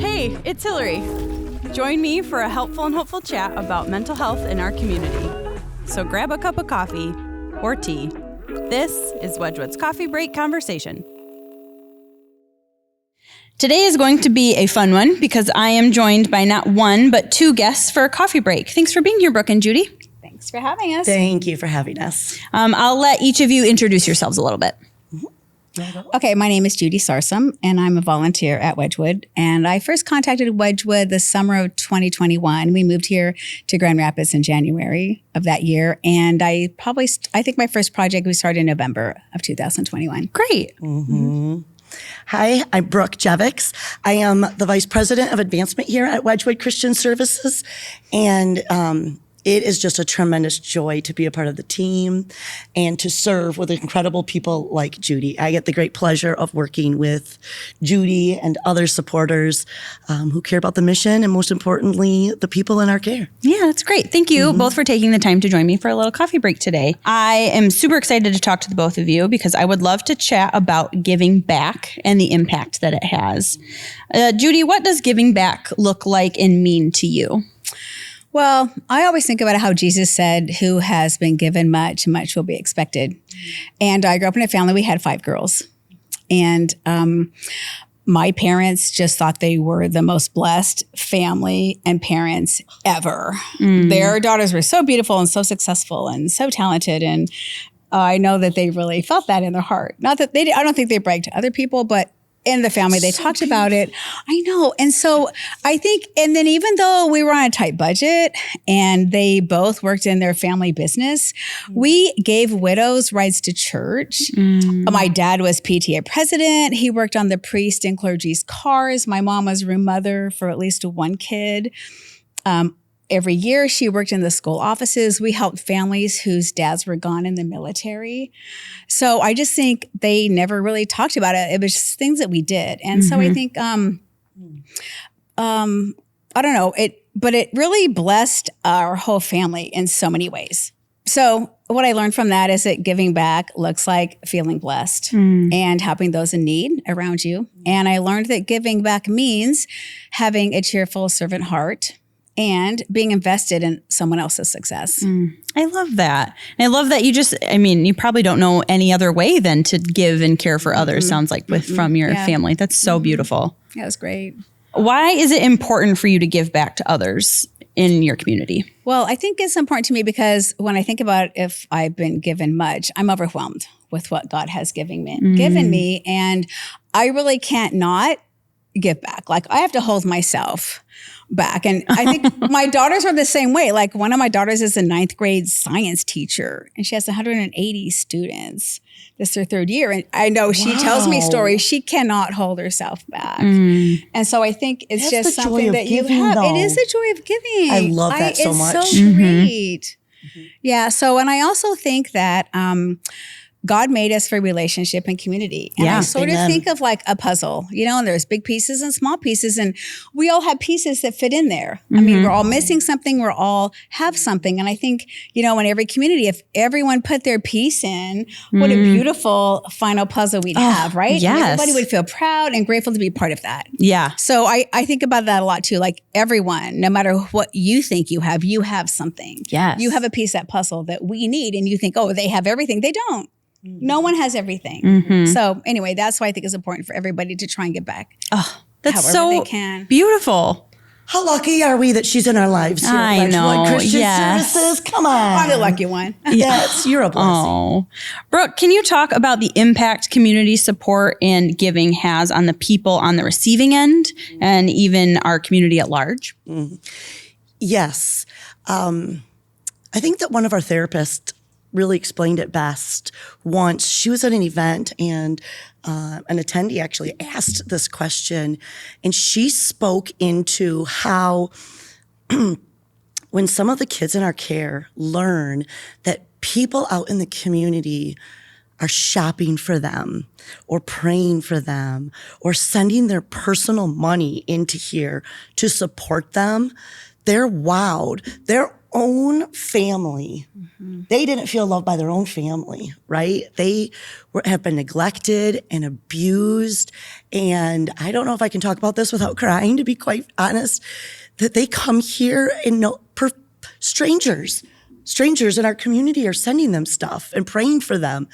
Hey, it's Hillary. Join me for a helpful and hopeful chat about mental health in our community. So grab a cup of coffee or tea. This is Wedgwood's Coffee Break Conversation. Today is going to be a fun one because I am joined by not one, but two guests for a coffee break. Thanks for being here, Brooke and Judy. Thanks for having us. Thank you for having us. I'll let each of you introduce yourselves a little bit. Okay, my name is Judy Sarsam, and I'm a volunteer at Wedgwood. And I first contacted Wedgwood the summer of 2021. We moved here to Grand Rapids in January of that year. And I think my first project we started in November of 2021. Great. Mm-hmm. Hi, I'm Brooke Jevics. I am the Vice President of Advancement here at Wedgwood Christian Services. And it is just a tremendous joy to be a part of the team and to serve with incredible people like Judy. I get the great pleasure of working with Judy and other supporters who care about the mission and, most importantly, the people in our care. Yeah, that's great. Thank you both for taking the time to join me for a little coffee break today. I am super excited to talk to the both of you because I would love to chat about giving back and the impact that it has. Judy, what does giving back look like and mean to you? Well, I always think about how Jesus said, who has been given much, much will be expected. And I grew up in a family, we had 5 girls. And my parents just thought they were the most blessed family and parents ever. Their daughters were so beautiful and so successful and so talented. And I know that they really felt that in their heart. Not that I don't think they bragged to other people, but in the family, they talked about it. I know. And so I think, and then even though we were on a tight budget and they both worked in their family business, we gave widows rides to church. My dad was PTA president. He worked on the priest and clergy's cars. My mom was room mother for at least one kid. Every year she worked in the school offices. We helped families whose dads were gone in the military. So I just think they never really talked about it. It was just things that we did. And so I think, I don't know, but it really blessed our whole family in so many ways. So what I learned from that is that giving back looks like feeling blessed and helping those in need around you. And I learned that giving back means having a cheerful servant heart and being invested in someone else's success. I love that. And I love that you probably don't know any other way than to give and care for others, sounds like, from your family. That's so beautiful. Yeah, it was great. Why is it important for you to give back to others in your community? Well, I think it's important to me because when I think about if I've been given much, I'm overwhelmed with what God has given me. And I really can't not give back. Like I have to hold myself back. And I think my daughters are the same way. Like one of my daughters is a 9th grade science teacher and she has 180 students. This is her 3rd year. And I know she tells me stories. She cannot hold herself back. And so I think it's just something that you have. Though. It is the joy of giving. I love that so much. It's so great. Yeah. So, and I also think that, God made us for relationship and community. And I sort of think of like a puzzle, and there's big pieces and small pieces, and we all have pieces that fit in there. I mean, we're all missing something, we're all have something. And I think, in every community, if everyone put their piece in, what a beautiful final puzzle we'd have, right? Yes. And everybody would feel proud and grateful to be part of that. Yeah. So I think about that a lot too. Like everyone, no matter what you think you have something. Yes. You have a piece of that puzzle that we need, and you think, oh, they have everything. They don't. No one has everything. So anyway, that's why I think it's important for everybody to try and give back. Oh, that's however so they can. Beautiful. How lucky are we that she's in our lives here I at Wedgwood know. Christian Yes. Services? Come on. I'm the lucky one. Yes, you're a blessing. Oh, Brooke, can you talk about the impact community support and giving has on the people on the receiving end and even our community at large? Yes. I think that one of our therapists really explained it best once. She was at an event and an attendee actually asked this question, and she spoke into how when some of the kids in our care learn that people out in the community are shopping for them or praying for them or sending their personal money into here to support them, they're wowed. They're own family. They didn't feel loved by their own family, right? They have been neglected and abused. And I don't know if I can talk about this without crying, to be quite honest, that they come here and strangers in our community are sending them stuff and praying for them.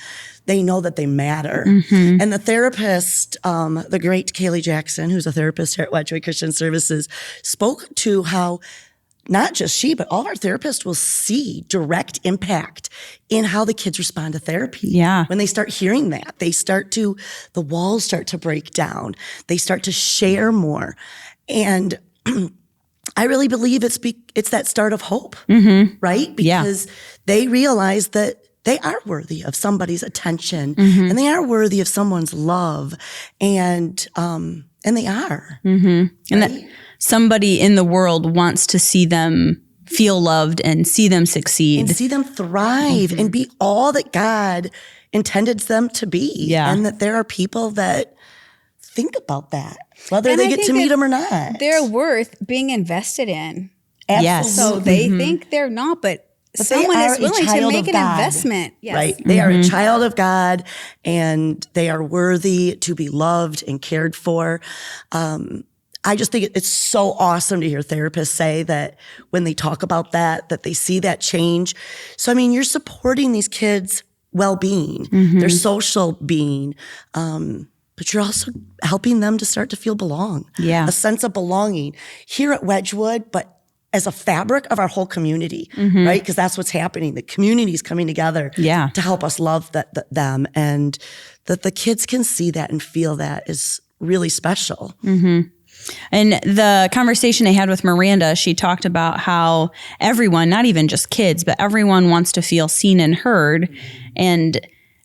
They know that they matter. And the therapist, the great Kaylee Jackson, who's a therapist here at Wedgwood Christian Services, spoke to how not just she, but all of our therapists will see direct impact in how the kids respond to therapy. Yeah. When they start hearing that, the walls start to break down. They start to share more. And I really believe it's that start of hope, right? Because they realize that they are worthy of somebody's attention and they are worthy of someone's love. And they are. And that somebody in the world wants to see them feel loved and see them succeed. And see them thrive and be all that God intended them to be. Yeah. And that there are people that think about that, whether they get to meet them or not. They're worth being invested in. Yes. So they think they're not, but someone is willing to make an investment. Yes. Right. They are a child of God and they are worthy to be loved and cared for. I just think it's so awesome to hear therapists say that when they talk about that they see that change. So, I mean, you're supporting these kids' well-being, their social being, but you're also helping them to start to feel a sense of belonging here at Wedgwood, but as a fabric of our whole community, right? Because that's what's happening. The community is coming together to help us love them, and that the kids can see that and feel that is really special. And the conversation I had with Miranda, she talked about how everyone, not even just kids, but everyone wants to feel seen and heard. And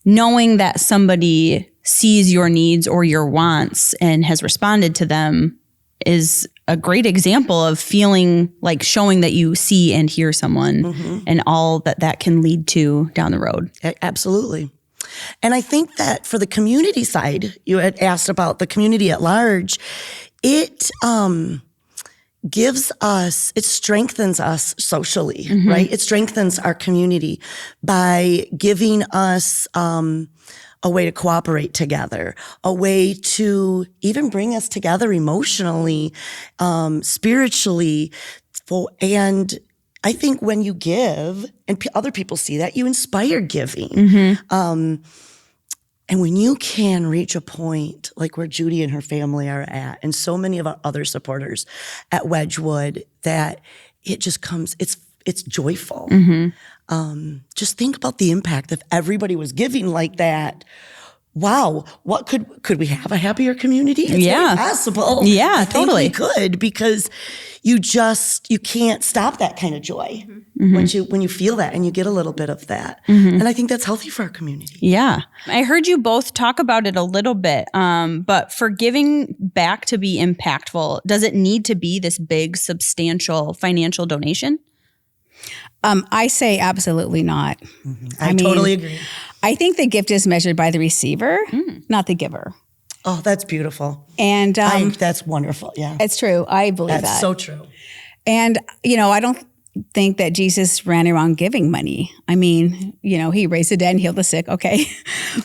knowing that somebody sees your needs or your wants and has responded to them is a great example of feeling like showing that you see and hear someone and all that can lead to down the road. Absolutely. And I think that for the community side, you had asked about the community at large, it strengthens us socially, right? It strengthens our community by giving us a way to cooperate together, a way to even bring us together emotionally, spiritually. And I think when you give and other people see that, you inspire giving. And when you can reach a point like where Judy and her family are at, and so many of our other supporters at Wedgwood, that it just comes, it's joyful. Just think about the impact if everybody was giving like that. Wow, what could we have a happier community? It's very possible. Yeah, I think totally. we could, because you can't stop that kind of joy when you feel that and you get a little bit of that. And I think that's healthy for our community. Yeah. I heard you both talk about it a little bit, but for giving back to be impactful, does it need to be this big, substantial financial donation? I say absolutely not. I totally agree. I think the gift is measured by the receiver, not the giver. Oh, that's beautiful. And that's wonderful. Yeah. It's true. I believe that. That's so true. And, I don't think that Jesus ran around giving money. I mean, he raised the dead and healed the sick. Okay.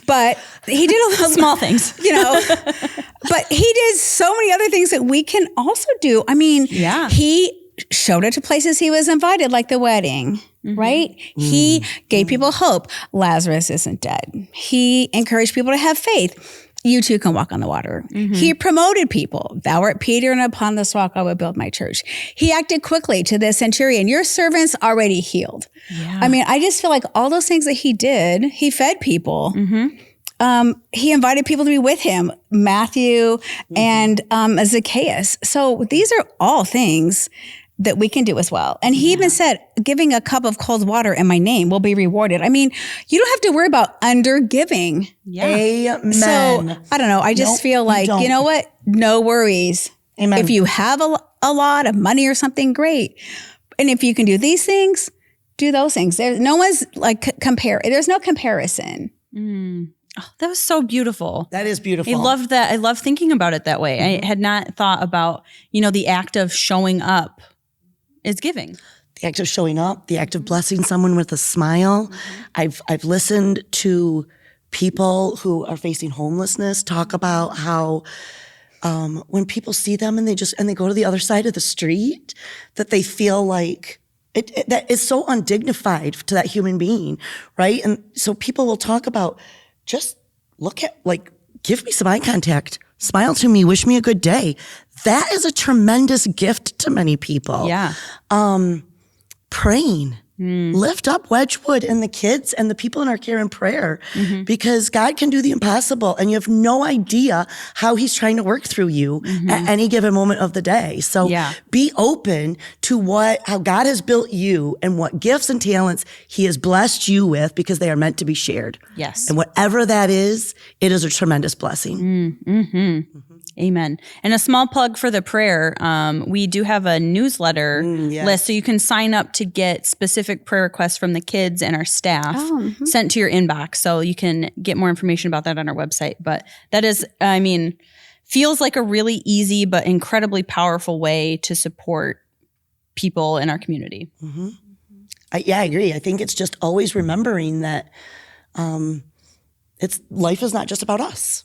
But he did a lot of small things, but he did so many other things that we can also do. I mean, he showed it to places he was invited, like the wedding, right? He gave people hope. Lazarus isn't dead. He encouraged people to have faith. You too can walk on the water. He promoted people. Thou art Peter, and upon this rock I will build my church. He acted quickly to the centurion. Your servant's already healed. Yeah. I mean, I just feel like all those things that he did, he fed people. He invited people to be with him, Matthew and Zacchaeus. So these are all things that we can do as well. And he even said, giving a cup of cold water in my name will be rewarded. I mean, you don't have to worry about under giving. Amen. So I don't know. I just feel like, you know what? No worries. Amen. If you have a lot of money or something, great. And if you can do these things, do those things. There's no one's like there's no comparison. Oh, that was so beautiful. That is beautiful. I loved that. I love thinking about it that way. I had not thought about, the act of showing up is giving. the act of showing up, the act of blessing someone with a smile. I've listened to people who are facing homelessness talk about how when people see them and they go to the other side of the street, that they feel like that is so undignified to that human being, right? And so people will talk about, just look at, like, give me some eye contact, smile to me, wish me a good day. That is a tremendous gift to many people. Yeah. Praying. Lift up Wedgwood and the kids and the people in our care and prayer, because God can do the impossible, and you have no idea how he's trying to work through you at any given moment of the day. So be open to how God has built you and what gifts and talents he has blessed you with, because they are meant to be shared. Yes. And whatever that is, it is a tremendous blessing. Amen. And a small plug for the prayer. We do have a newsletter list, so you can sign up to get specific prayer requests from the kids and our staff sent to your inbox. So you can get more information about that on our website. But that is, feels like a really easy but incredibly powerful way to support people in our community. I agree. I think it's just always remembering that life is not just about us.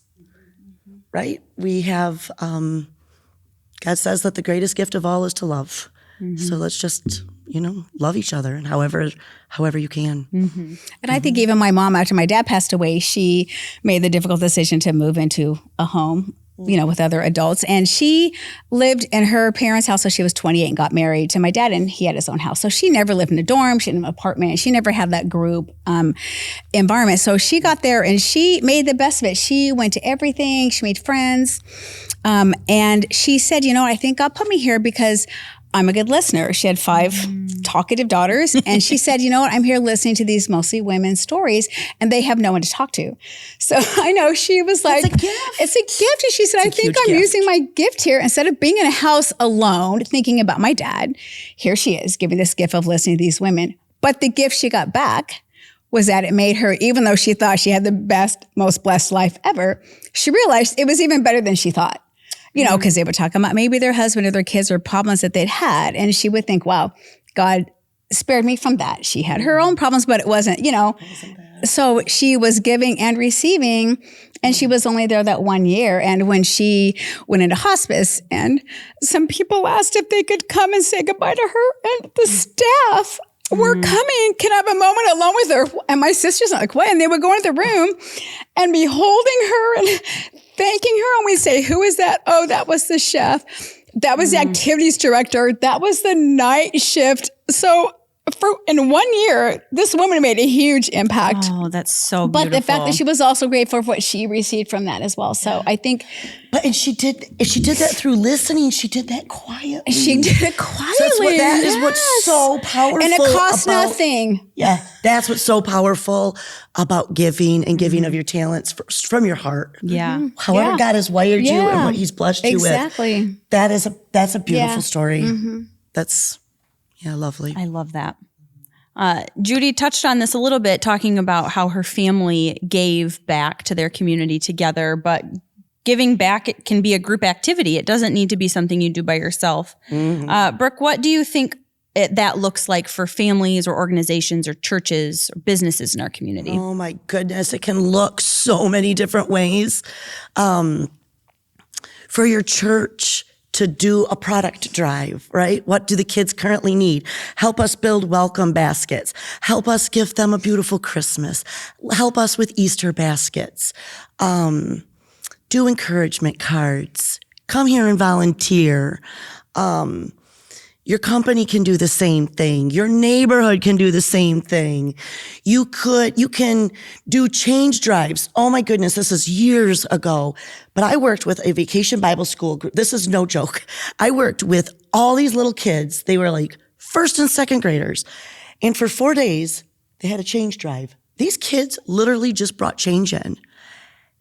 Right? We have, God says that the greatest gift of all is to love. So let's just, love each other, and however you can. And I think even my mom, after my dad passed away, she made the difficult decision to move into a home, with other adults. And she lived in her parents' house till she was 28 and got married to my dad, and he had his own house. So she never lived in a dorm, she didn't have an apartment, she never had that group environment. So she got there and she made the best of it. She went to everything, she made friends. And she said, I think God put me here because I'm a good listener. She had 5 talkative daughters. And she said, I'm here listening to these mostly women's stories, and they have no one to talk to. So I know she was like, it's a gift. It's a gift. And she said, I think I'm using my gift here. Instead of being in a house alone, thinking about my dad, here she is giving this gift of listening to these women. But the gift she got back was that it made her, even though she thought she had the best, most blessed life ever, she realized it was even better than she thought. Because they would talk about maybe their husband or their kids or problems that they'd had. And she would think, wow, God spared me from that. She had her own problems, but it wasn't, So she was giving and receiving, and she was only there that 1 year. And when she went into hospice, and some people asked if they could come and say goodbye to her, and the staff were coming, can I have a moment alone with her? And my sister's like, what? And they would go into the room and be holding her and thanking her. And we'd say, who is that? Oh, that was the chef. That was the activities director. That was the night shift. So in 1 year, this woman made a huge impact. Oh, that's so beautiful. But the fact that she was also grateful for what she received from that as well. So I think... If she did that through listening, she did that quietly. She did it quietly. So that is what's so powerful. And it costs nothing. Yeah, that's what's so powerful about giving and giving of your talents from your heart. Yeah. However God has wired you and what he's blessed you with. Exactly. That's a beautiful story. That's lovely. I love that. Judy touched on this a little bit, talking about how her family gave back to their community together, but giving back, it can be a group activity. It doesn't need to be something you do by yourself. Brooke, what do you think that looks like for families or organizations or churches or businesses in our community? Oh my goodness, it can look so many different ways. For your church to do a product drive, right? What do the kids currently need? Help us build welcome baskets. Help us give them a beautiful Christmas. Help us with Easter baskets. Do encouragement cards. Come here and volunteer. Your company can do the same thing. Your neighborhood can do the same thing. You can do change drives. Oh my goodness, this is years ago, but I worked with a vacation Bible school group. This is no joke. I worked with all these little kids. They were like 1st and 2nd graders. And for 4 days, they had a change drive. These kids literally just brought change in.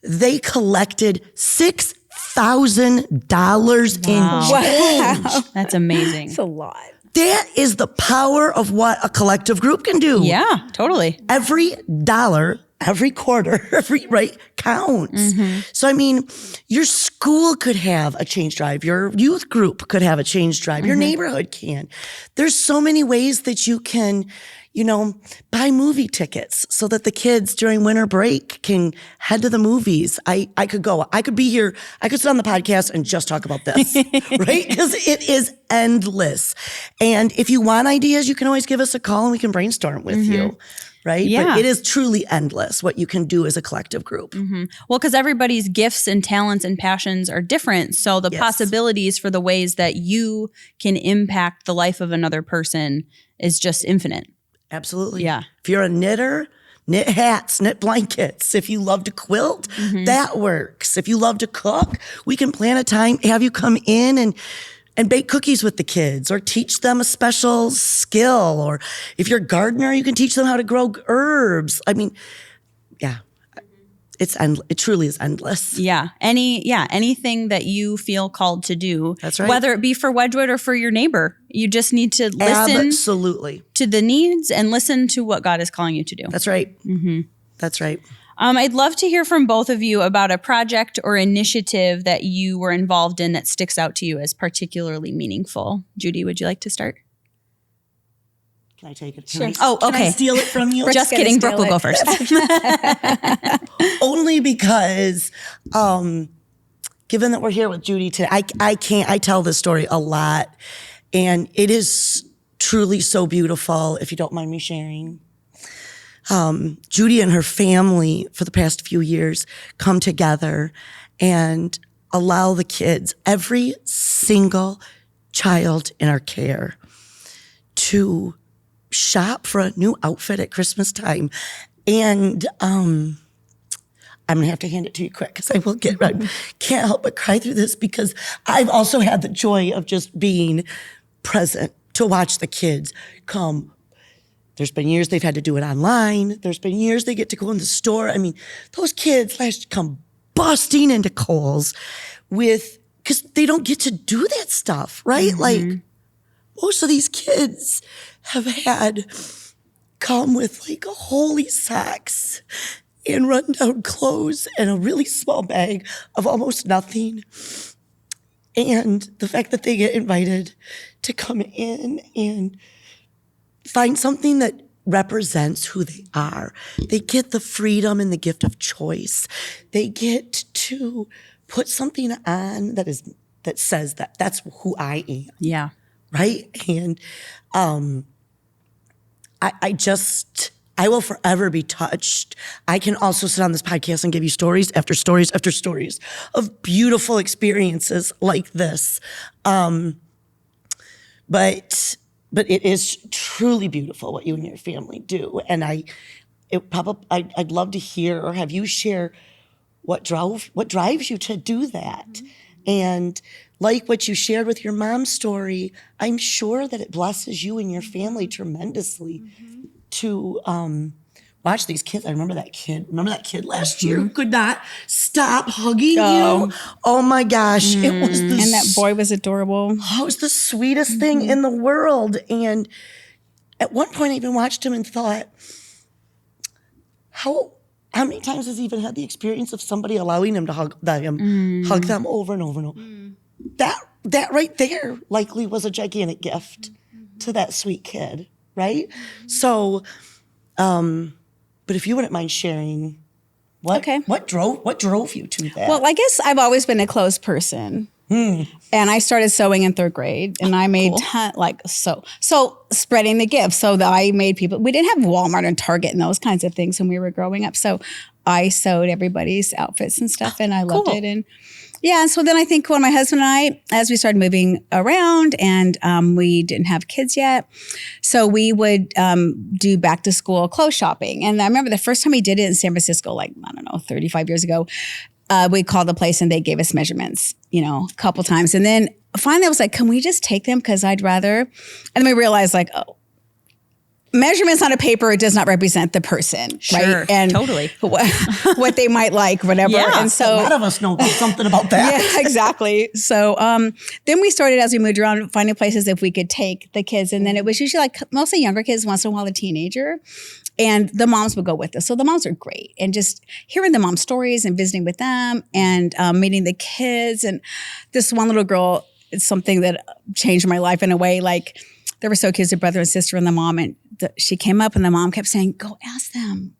They collected $6,000 in change. Wow. That's amazing. That's a lot. That is the power of what a collective group can do. Yeah, totally. Every dollar every quarter, right, counts. So, I mean, your school could have a change drive. Your youth group could have a change drive. Your neighborhood can. There's so many ways that you can, buy movie tickets so that the kids during winter break can head to the movies. I could be here. I could sit on the podcast and just talk about this, right? Because it is endless. And if you want ideas, you can always give us a call and we can brainstorm with you. Right? Yeah. But it is truly endless what you can do as a collective group. Well, because everybody's gifts and talents and passions are different. So the possibilities for the ways that you can impact the life of another person is just infinite. Absolutely. Yeah. If you're a knitter, knit hats, knit blankets. If you love to quilt, that works. If you love to cook, we can plan a time, have you come in and bake cookies with the kids or teach them a special skill. Or if you're a gardener, you can teach them how to grow herbs. I mean, it truly is endless. Anything that you feel called to do. That's right. Whether it be for Wedgwood or for your neighbor. You just need to listen Absolutely. to the needs and listen to what God is calling you to do. That's right. That's right. I'd love to hear from both of you about a project or initiative that you were involved in that sticks out to you as particularly meaningful. Judy, would you like to start? Can I take it? Sure. Can Okay. I steal it from you? Just kidding. Brooke will go first. Only because, given that we're here with Judy today, I tell this story a lot, and it is truly so beautiful. If you don't mind me sharing. Judy and her family for the past few years come together and allow the kids, every single child in our care, to shop for a new outfit at Christmas time. And I'm going to have to hand it to you quick because I can't help but cry through this because I've also had the joy of just being present to watch the kids come. There's been years they've had to do it online. There's been years they get to go in the store. I mean, those kids come busting into Kohl's because they don't get to do that stuff, right? Like, most of these kids have had come with like holy socks and rundown clothes and a really small bag of almost nothing. And the fact that they get invited to come in and find something that represents who they are. They get the freedom and the gift of choice. They get to put something on that says that that's who I am. Yeah. Right? And I will forever be touched. I can also sit on this podcast and give you stories after stories after stories of beautiful experiences like this. But it is truly beautiful what you and your family do. And I'd love to hear or have you share what drives you to do that. And like what you shared with your mom's story, I'm sure that it blesses you and your family tremendously to watch these kids. I remember that kid. Remember that kid last year who could not stop hugging you? Oh my gosh. It was and that boy was adorable. Oh, it was the sweetest thing in the world. And at one point I even watched him and thought, how many times has he even had the experience of somebody allowing him to hug them over and over and over? That right there likely was a gigantic gift to that sweet kid, right? So, but if you wouldn't mind sharing, what drove you to that? Well, I guess I've always been a clothes person. And I started sewing in 3rd grade, and I made so spreading the gift. So that I made people. We didn't have Walmart and Target and those kinds of things when we were growing up. So I sewed everybody's outfits and stuff, and I loved it. And yeah, and so then I think when my husband and I, as we started moving around, and we didn't have kids yet, so we would do back to school clothes shopping. And I remember the first time we did it in San Francisco, 35 years ago. We called the place and they gave us measurements, a couple times. And then finally I was like, can we just take them? Because I'd rather. And then we realized measurements on a paper does not represent the person, Sure, right? And totally. what they might like, whatever. Yeah. And so A lot of us know something about that. yeah, exactly. So then we started, as we moved around, finding places if we could take the kids. And then it was usually like mostly younger kids, once in a while a teenager. And the moms would go with us. So the moms are great. And just hearing the mom stories and visiting with them and meeting the kids. And this one little girl, it's something that changed my life in a way. Like, they were so cute, the brother and sister and the mom. And she came up and the mom kept saying, go ask them.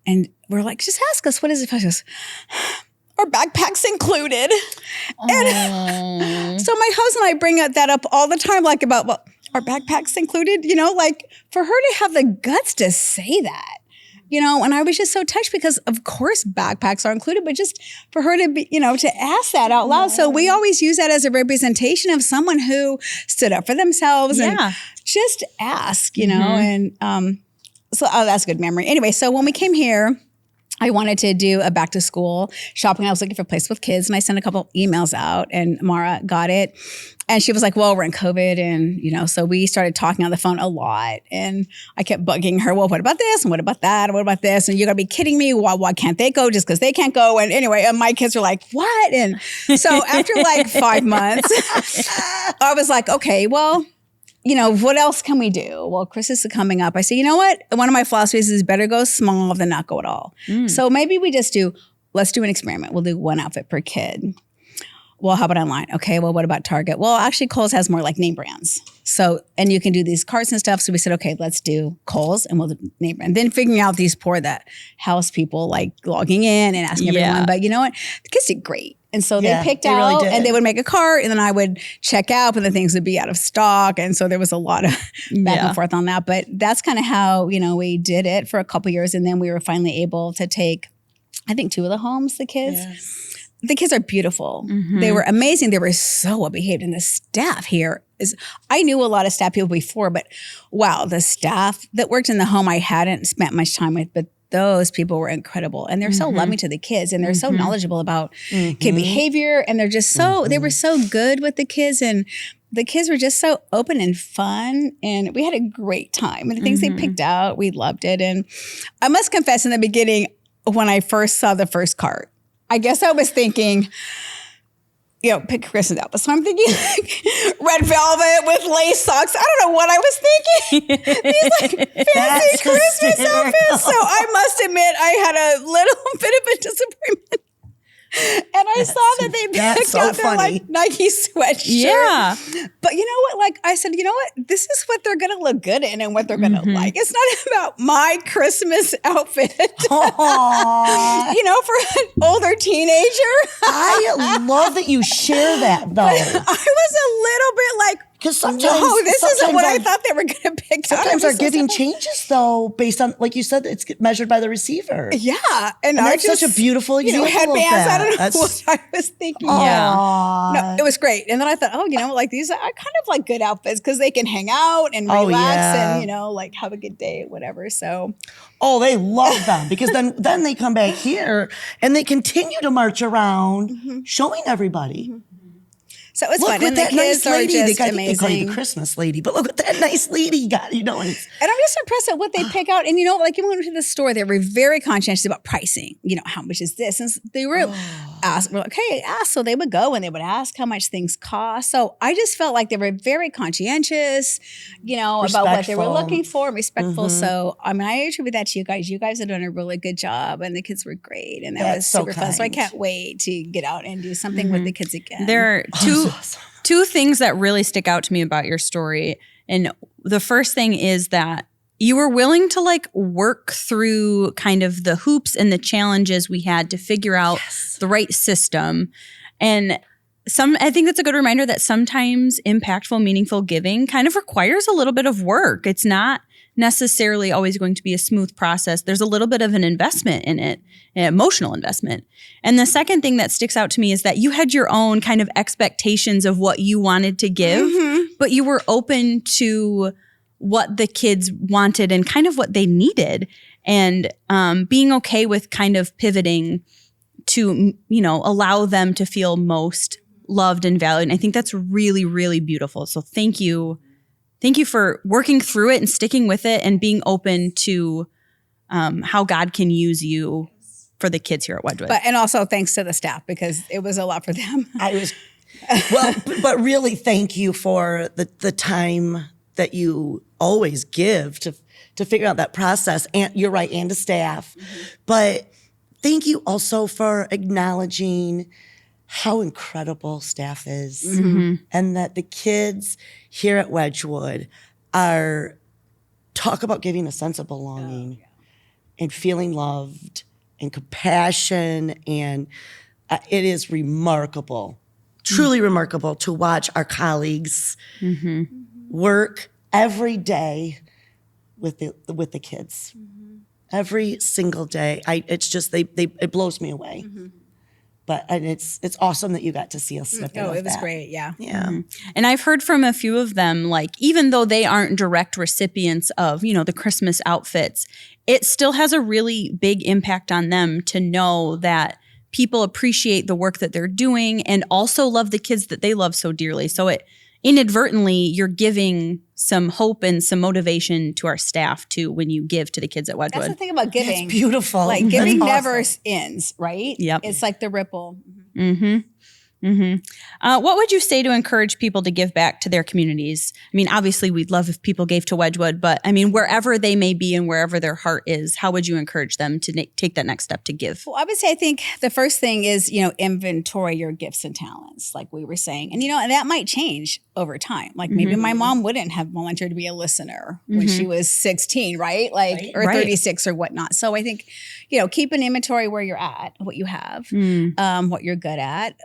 And we're like, just ask us, what is it? She goes, our backpacks included. And so my husband and I bring that up all the time, like about, well, our backpacks included, you know, like for her to have the guts to say that. You know, and I was just so touched because, of course, backpacks are included, but just for her to be, you know, to ask that out loud. So we always use that as a representation of someone who stood up for themselves and just ask, you know, and so that's a good memory. Anyway, so when we came here, I wanted to do a back to school shopping. I was looking for a place with kids and I sent a couple emails out and Mara got it. And she was like, well, we're in COVID. And, you know, so we started talking on the phone a lot. And I kept bugging her, well, what about this? And what about that? And what about this? And you're going to be kidding me. Why can't they go just because they can't go? And anyway, and my kids were like, what? And so after like 5 months, I was like, okay, well, you know, what else can we do? Well, Christmas is coming up. I said, you know what? One of my philosophies is better go small than not go at all. So maybe we just let's do an experiment. We'll do one outfit per kid. Well, how about online? Okay, well, what about Target? Well, actually, Kohl's has more like name brands. So, and you can do these carts and stuff. So we said, okay, let's do Kohl's and we'll do name brand. And then figuring out these that house people like logging in and asking everyone. But you know what? The kids did great. And so they picked out and they would make a cart and then I would check out and the things would be out of stock. And so there was a lot of back and forth on that. But that's kind of how, you know, we did it for a couple years. And then we were finally able to take, I think 2 of the homes, the kids. Yes. The kids are beautiful. They were amazing. They were so well behaved. And the staff here I knew a lot of staff people before, but wow, the staff that worked in the home I hadn't spent much time with, but those people were incredible. And they're so loving to the kids and they're so knowledgeable about kid behavior. And they're just they were so good with the kids. And the kids were just so open and fun. And we had a great time. And the things they picked out, we loved it. And I must confess in the beginning, when I first saw the first cart, I guess I was thinking, you know, pick Christmas outfit. So I'm thinking red velvet with lace socks. I don't know what I was thinking. These like fancy Christmas outfits. So I must admit I had a little bit of a disappointment. And I saw that they picked out their like Nike sweatshirt. Yeah. But you know what? Like I said, you know what? This is what they're going to look good in and what they're going to like. It's not about my Christmas outfit. You know, for an older teenager. I love that you share that though. I was a little bit like, because sometimes, this isn't what I thought they were going to pick out. Sometimes our giving changes, though, based on, like you said, it's measured by the receiver. Yeah, and that's such a beautiful example. Headbands. Of that. I don't know what I was thinking. No, it was great. And then I thought, you know, like these are kind of like good outfits because they can hang out and relax and you know, like have a good day, whatever. So, they love them because then they come back here and they continue to march around, showing everybody. So it's fun. And the kids are just amazing. They call you the Christmas lady, but look what that nice lady got, you know. And I'm just impressed at what they pick out. And you know, like you went to the store, they were very conscientious about pricing. You know, how much is this? And they were asked, ask. So they would go and they would ask how much things cost. So I just felt like they were very conscientious, you know, about what they were looking for, respectful. So, I mean, I attribute that to you guys. You guys are doing a really good job and the kids were great. And that was super fun. So I can't wait to get out and do something with the kids again. There are two things that really stick out to me about your story. And the first thing is that you were willing to like work through kind of the hoops and the challenges we had to figure out the right system. And I think that's a good reminder that sometimes impactful, meaningful giving kind of requires a little bit of work. It's not necessarily always going to be a smooth process. There's a little bit of an investment in it, an emotional investment. And the second thing that sticks out to me is that you had your own kind of expectations of what you wanted to give, but you were open to what the kids wanted and kind of what they needed, and being okay with kind of pivoting to, you know, allow them to feel most loved and valued. And I think that's really, really beautiful. So thank you Thank you for working through it and sticking with it and being open to how God can use you for the kids here at Wedgwood. And also thanks to the staff, because it was a lot for them. But really thank you for the time that you always give to figure out that process. And you're right, and to staff. Mm-hmm. But thank you also for acknowledging how incredible staff is, and that the kids here at Wedgwood talk about giving a sense of belonging and feeling loved and compassion. And it is remarkable, truly remarkable to watch our colleagues work every day with the kids. Every single day. It blows me away. And it's awesome that you got to see us snippet of that. It was great, yeah. Yeah. And I've heard from a few of them, like, even though they aren't direct recipients of, the Christmas outfits, it still has a really big impact on them to know that people appreciate the work that they're doing and also love the kids that they love so dearly. So it inadvertently, you're giving some hope and some motivation to our staff too when you give to the kids at Wedgwood. That's the thing about giving. It's beautiful. Like giving never ends, right? Yep. It's like the ripple. What would you say to encourage people to give back to their communities? I mean, obviously we'd love if people gave to Wedgwood, but I mean, wherever they may be and wherever their heart is, how would you encourage them to take that next step to give? Well, I would say, I think the first thing is, inventory your gifts and talents, like we were saying. And, and that might change over time. Like maybe my mom wouldn't have volunteered to be a listener when she was 16, right? Or 36 or whatnot. So I think, keep an inventory where you're at, what you have, what you're good at,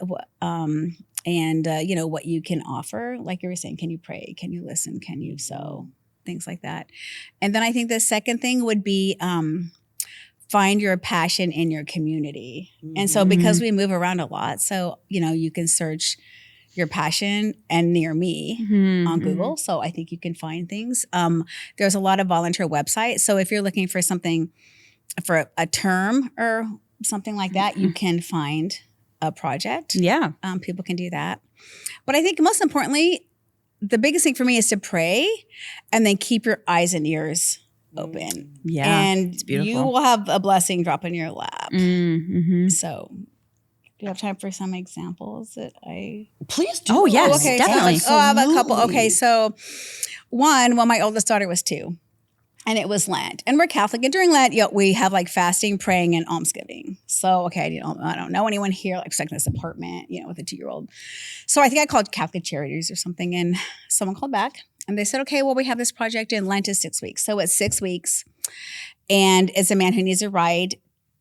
and what you can offer. Like you were saying, can you pray? Can you listen? Can you sew? Things like that. And then I think the second thing would be find your passion in your community. And so because we move around a lot, so, you can search your passion and near me on Google. So I think you can find things. There's a lot of volunteer websites. So if you're looking for something for a term or something like that, you can find a project. Yeah. People can do that. But I think most importantly, the biggest thing for me is to pray and then keep your eyes and ears open. Yeah. And it's beautiful. you will have a blessing drop in your lap. So do you have time for some examples that I... Please do. Oh, yes, okay, definitely. So I have a couple. Okay, so one, my oldest daughter was 2. And it was Lent. And we're Catholic. And during Lent, we have like fasting, praying, and almsgiving. So, okay, I don't know anyone here like stuck in this apartment, with a 2-year-old. So I think I called Catholic Charities or something. And someone called back and they said, okay, well, we have this project and Lent is 6 weeks. So it's 6 weeks. And it's a man who needs a ride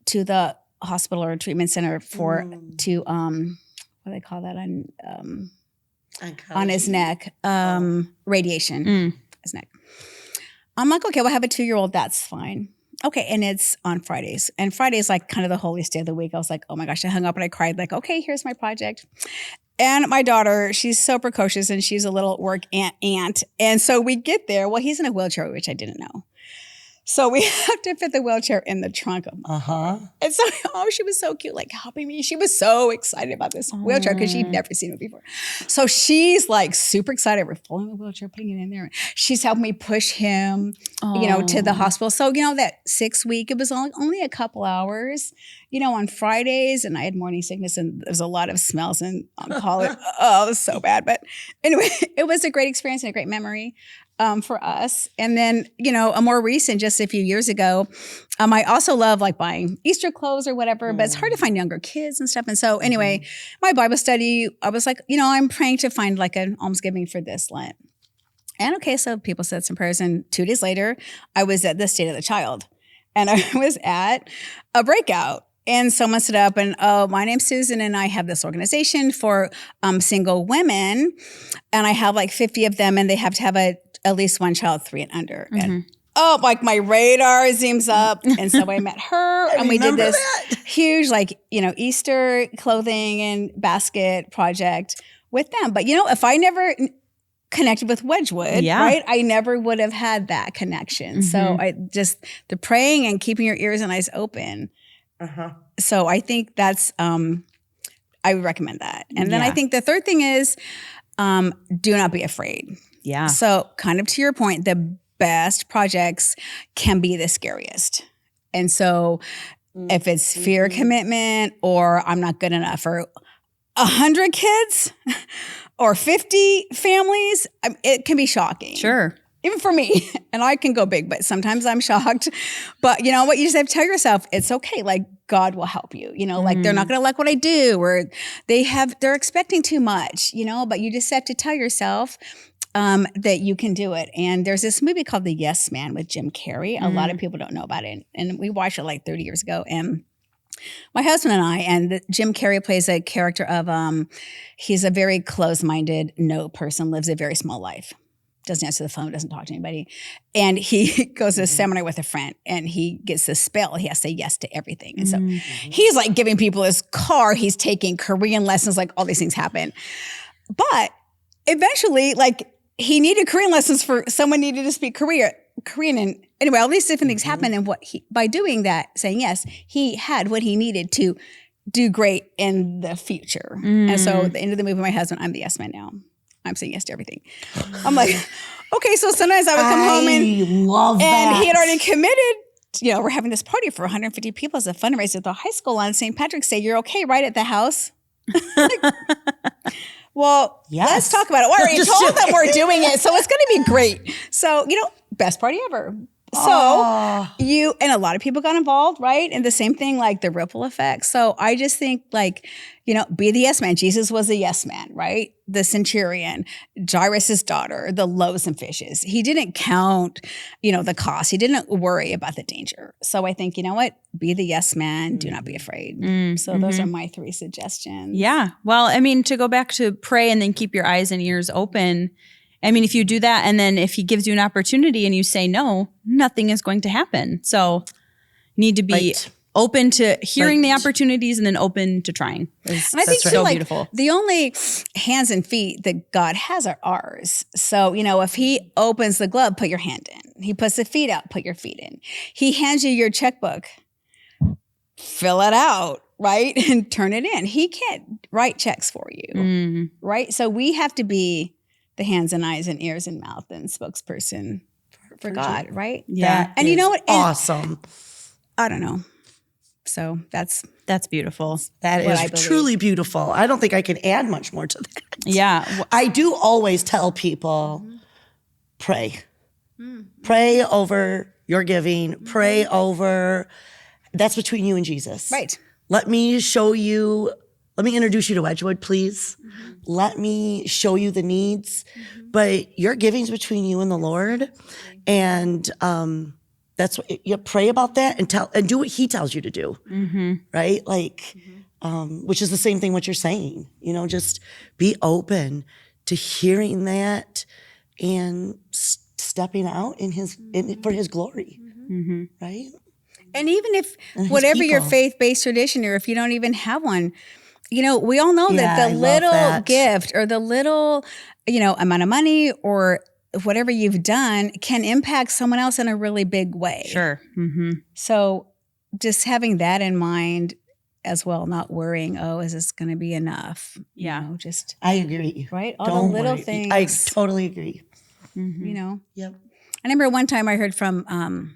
to the hospital or treatment center what do they call that on his neck? Radiation. His neck. I'm like, okay, well, I have a 2-year-old. That's fine. Okay, and it's on Fridays. And Friday is like kind of the holiest day of the week. I was like, oh my gosh, I hung up and I cried like, okay, here's my project. And my daughter, she's so precocious and she's a little work aunt. And so we get there. Well, he's in a wheelchair, which I didn't know. So we have to fit the wheelchair in the trunk of And so, she was so cute, like helping me. She was so excited about this wheelchair because she'd never seen it before. So she's like super excited. We're folding the wheelchair, putting it in there. She's helping me push him, to the hospital. So, that 6 week, it was only a couple hours, on Fridays. And I had morning sickness and there was a lot of smells and on call. It was so bad. But anyway, it was a great experience and a great memory. For us. And then, a more recent, just a few years ago, I also love like buying Easter clothes or whatever, but it's hard to find younger kids and stuff. And so anyway, my Bible study, I was like, I'm praying to find like an almsgiving for this Lent. And okay, so people said some prayers and 2 days later, I was at the State of the Child and I was at a breakout. And someone stood up and, my name's Susan and I have this organization for single women. And I have like 50 of them and they have to have at least one child 3 and under. And like my radar zooms up. And so I met her and we did this huge Easter clothing and basket project with them. But if I never connected with Wedgwood, right? I never would have had that connection. So I just the praying and keeping your ears and eyes open. So I think that's I would recommend that. And then I think the third thing is do not be afraid. Yeah. So kind of to your point, the best projects can be the scariest. And so if it's fear commitment or I'm not good enough or 100 kids or 50 families, it can be shocking. Sure. Even for me, and I can go big, but sometimes I'm shocked. But you know what? You just have to tell yourself, it's okay. Like God will help you. You know, like they're not going to like what I do, or they're expecting too much, you know, but you just have to tell yourself that you can do it. And there's this movie called The Yes Man with Jim Carrey. A lot of people don't know about it. And we watched it like 30 years ago. And my husband and I, and Jim Carrey plays a character of, he's a very close-minded, no person, lives a very small life. Doesn't answer the phone, doesn't talk to anybody. And he goes to a seminar with a friend and he gets this spell. He has to say yes to everything. And so he's like giving people his car. He's taking Korean lessons, like all these things happen. But eventually, like he needed Korean lessons for someone needed to speak Korean. And anyway, all these different things happened. And by doing that, saying yes, he had what he needed to do great in the future. And so at the end of the movie, my husband, I'm the yes man now. I'm saying yes to everything. I'm like, okay, so sometimes I would come home and he had already committed. You know, we're having this party for 150 people as a fundraiser at the high school on St. Patrick's Day. You're okay, right, at the house? Well, let's talk about it. Well, I already told them we're doing it, so it's going to be great. So, you know, best party ever. So and a lot of people got involved, right? And the same thing, like the ripple effect. So I just think like, you know, be the yes man. Jesus was a yes man, right? The centurion, Jairus' daughter, the loaves and fishes. He didn't count, you know, the cost. He didn't worry about the danger. So I think, you know what? Be the yes man. Do not be afraid. So those are my 3 suggestions. Yeah. Well, I mean, to go back to pray and then keep your eyes and ears open. I mean, if you do that and then if he gives you an opportunity and you say no, nothing is going to happen. So you need to be open to hearing the opportunities and then open to trying. And I think so like beautiful. The only hands and feet that God has are ours. So, you know, if he opens the glove, put your hand in. He puts the feet out, put your feet in. He hands you your checkbook, fill it out, right? And turn it in. He can't write checks for you, right? So we have to be the hands and eyes and ears and mouth and spokesperson for God, right? Yeah. And you know what? Awesome. I don't know. So that's beautiful. That is truly beautiful. I don't think I can add much more to that. Yeah. I do always tell people, pray. Pray over your giving. Pray over, that's between you and Jesus. right. Let me introduce you to Wedgwood, please. Let me show you the needs. But your giving's between you and the Lord. And that's what you pray about that and do what he tells you to do. Right? Like, which is the same thing what you're saying. You know, just be open to hearing that and stepping out for his glory. Right? And even if whatever your faith-based tradition, or if you don't even have one, you know, we all know that the little gift or the little, you know, amount of money or whatever you've done can impact someone else in a really big way. Sure. So just having that in mind as well, not worrying, oh, is this going to be enough? Yeah. You know, just. I agree. Right? All Don't the little worry. things. I totally agree. You know? Yep. I remember one time I heard from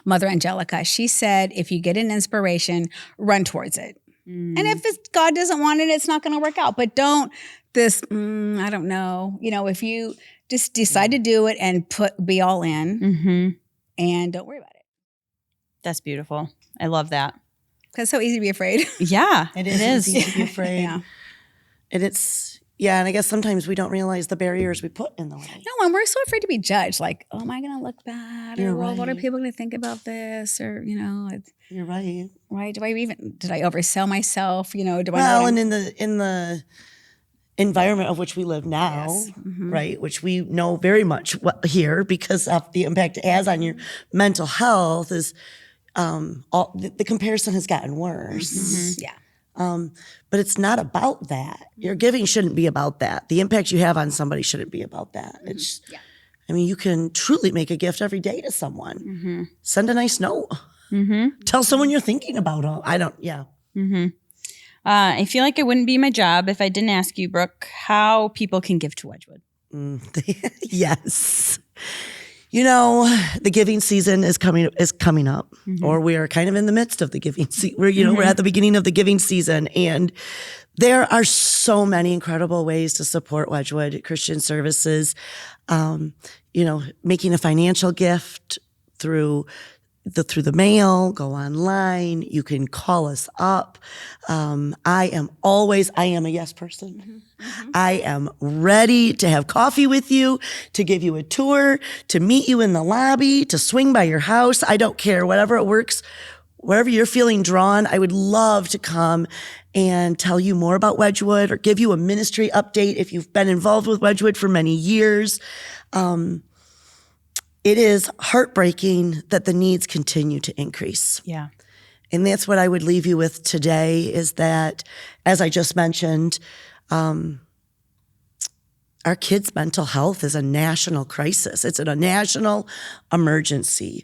Mother Angelica. She said, if you get an inspiration, run towards it. And if God doesn't want it, it's not going to work out. But don't I don't know. You know, if you just decide to do it and be all in and don't worry about it. That's beautiful. I love that. Because it's so easy to be afraid. Yeah, It is easy to be afraid. Yeah. And I guess sometimes we don't realize the barriers we put in the way. No, and we're so afraid to be judged. Like, oh, am I going to look bad? You're Or well, what are right. people going to think about this? Or, you know, You're right. right? Did I oversell myself? You know, And in the environment of which we live now, right, which we know very much here because of the impact it has on your mental health is the comparison has gotten worse. Yeah. But it's not about that. Your giving shouldn't be about that. The impact you have on somebody shouldn't be about that. It's, I mean, you can truly make a gift every day to someone. Send a nice note. Tell someone you're thinking about them. I feel like it wouldn't be my job if I didn't ask you, Brooke, how people can give to Wedgwood. Yes. You know, the giving season is coming up, or we are kind of in the midst of the giving season. We're at the beginning of the giving season, and there are so many incredible ways to support Wedgwood Christian Services. Making a financial gift through the mail, go online. You can call us up. I am a yes person. I am ready to have coffee with you, to give you a tour, to meet you in the lobby, to swing by your house. I don't care, whatever it works, wherever you're feeling drawn. I would love to come and tell you more about Wedgwood or give you a ministry update if you've been involved with Wedgwood for many years. It is heartbreaking that the needs continue to increase. Yeah. And that's what I would leave you with today is that, as I just mentioned, our kids' mental health is a national crisis. It's a national emergency.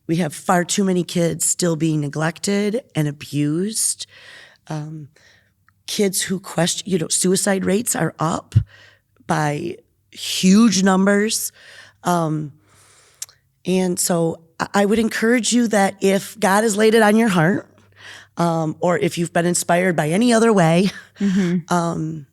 We have far too many kids still being neglected and abused. Kids who question, suicide rates are up by huge numbers. And so I would encourage you that if God has laid it on your heart, or if you've been inspired by any other way, and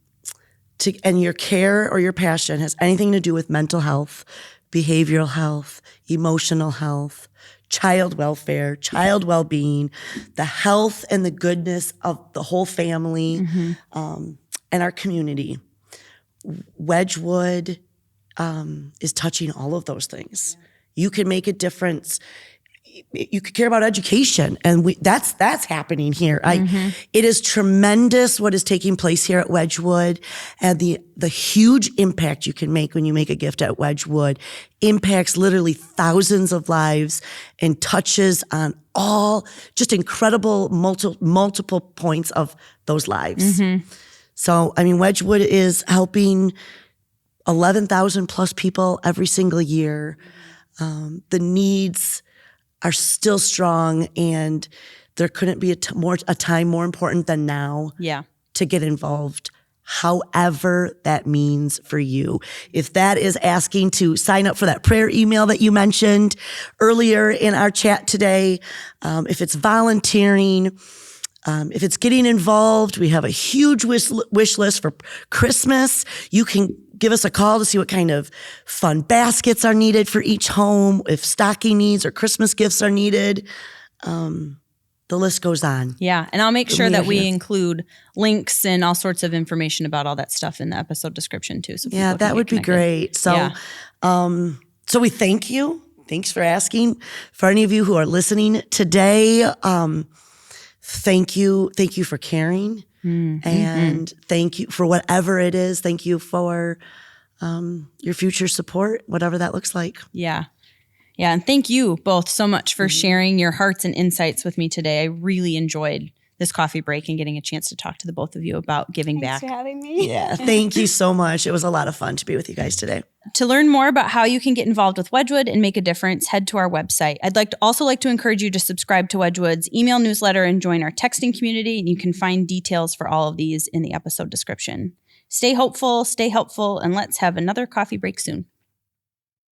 your care or your passion has anything to do with mental health, behavioral health, emotional health, child welfare, child well-being, the health and the goodness of the whole family, and our community, Wedgwood is touching all of those things. You can make a difference. You could care about education, and that's happening here. It is tremendous what is taking place here at Wedgwood, and the huge impact you can make when you make a gift at Wedgwood impacts literally thousands of lives and touches on all just incredible multiple points of those lives. So, Wedgwood is helping 11,000 plus people every single year. The needs are still strong, and there couldn't be a time more important than now to get involved, however that means for you. If that is asking to sign up for that prayer email that you mentioned earlier in our chat today, if it's volunteering, if it's getting involved, we have a huge wish list for Christmas. You can give us a call to see what kind of fun baskets are needed for each home, if stocking needs or Christmas gifts are needed. The list goes on. Yeah, and I'll make sure that we include links and all sorts of information about all that stuff in the episode description too. So that would be great. So, so we thank you. Thanks for asking. For any of you who are listening today, thank you for caring, and thank you for whatever it is. Thank you for your future support, whatever that looks like. Yeah, and thank you both so much for sharing your hearts and insights with me today. I really enjoyed this coffee break and getting a chance to talk to the both of you about giving back. Thanks for having me. Yeah, thank you so much. It was a lot of fun to be with you guys today. To learn more about how you can get involved with Wedgwood and make a difference, head to our website. I'd also like to encourage you to subscribe to Wedgwood's email newsletter and join our texting community. And you can find details for all of these in the episode description. Stay hopeful, stay helpful, and let's have another coffee break soon.